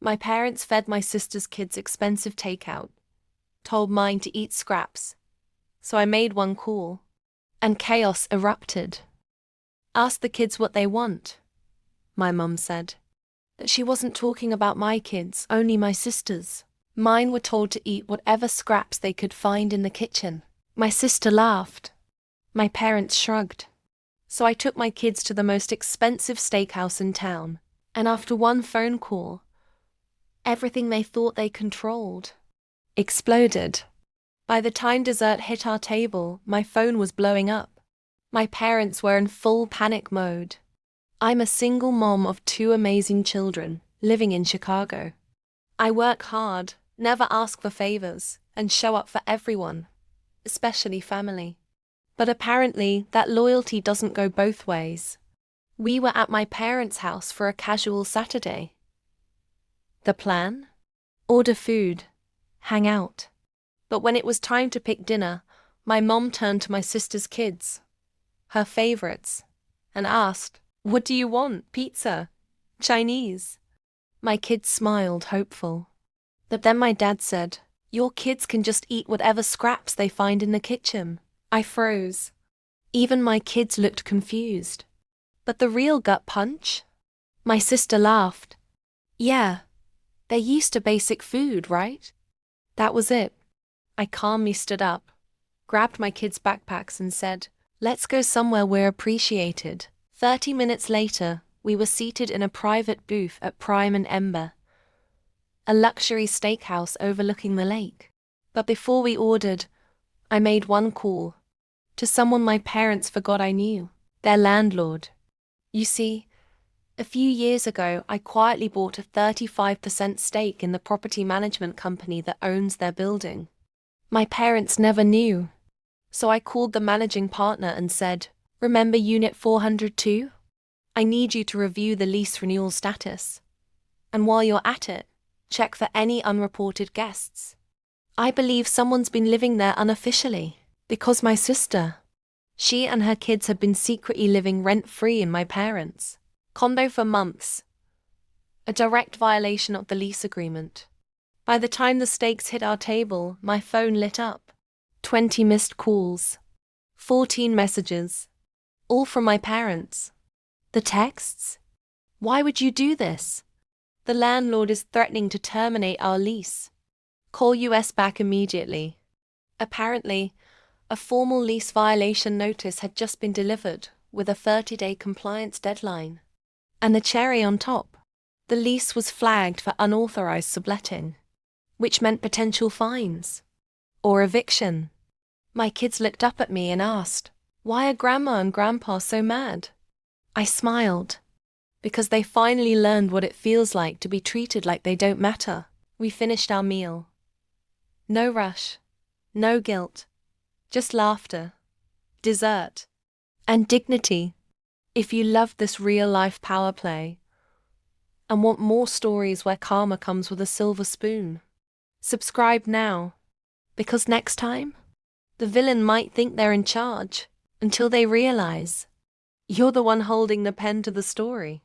My parents fed my sister's kids expensive takeout, told mine to eat scraps, so I made one call, and chaos erupted. Ask the kids what they want, my mum said. That she wasn't talking about my kids, only my sister's. Mine were told to eat whatever scraps they could find in the kitchen. My sister laughed. My parents shrugged. So I took my kids to the most expensive steakhouse in town, and after one phone call, everything they thought they controlled exploded. By the time dessert hit our table, my phone was blowing up. My parents were in full panic mode. I'm a single mom of 2 amazing children, living in Chicago. I work hard, never ask for favors, and show up for everyone, especially family. But apparently, that loyalty doesn't go both ways. We were at my parents' house for a casual Saturday. The plan? Order food, hang out. But when it was time to pick dinner, my mom turned to my sister's kids, her favorites, and asked, "What do you want? Pizza? Chinese?" My kids smiled, hopeful. But then my dad said, "Your kids can just eat whatever scraps they find in the kitchen." I froze. Even my kids looked confused. But the real gut punch? My sister laughed. "Yeah, they're used to basic food, right?" That was it. I calmly stood up, grabbed my kids' backpacks and said, "Let's go somewhere we're appreciated." 30 minutes later, we were seated in a private booth at Prime and Ember, a luxury steakhouse overlooking the lake. But before we ordered, I made one call, to someone my parents forgot I knew, their landlord. You see, a few years ago I quietly bought a 35% stake in the property management company that owns their building. My parents never knew, so I called the managing partner and said, "Remember Unit 402? I need you to review the lease renewal status. And while you're at it, check for any unreported guests. I believe someone's been living there unofficially, because my sister, she and her kids had been secretly living rent-free in my parents' condo for months. A direct violation of the lease agreement." By the time the steaks hit our table, my phone lit up. 20 missed calls, 14 messages, all from my parents. The texts? "Why would you do this? The landlord is threatening to terminate our lease. Call US back immediately." Apparently, a formal lease violation notice had just been delivered with a 30-day compliance deadline. And the cherry on top, the lease was flagged for unauthorized subletting, which meant potential fines or eviction. My kids looked up at me and asked, "Why are Grandma and Grandpa so mad?" I smiled, because they finally learned what it feels like to be treated like they don't matter. We finished our meal. No rush, no guilt, just laughter, dessert, and dignity. If you love this real-life power play and want more stories where karma comes with a silver spoon, subscribe now, because next time, the villain might think they're in charge until they realize you're the one holding the pen to the story.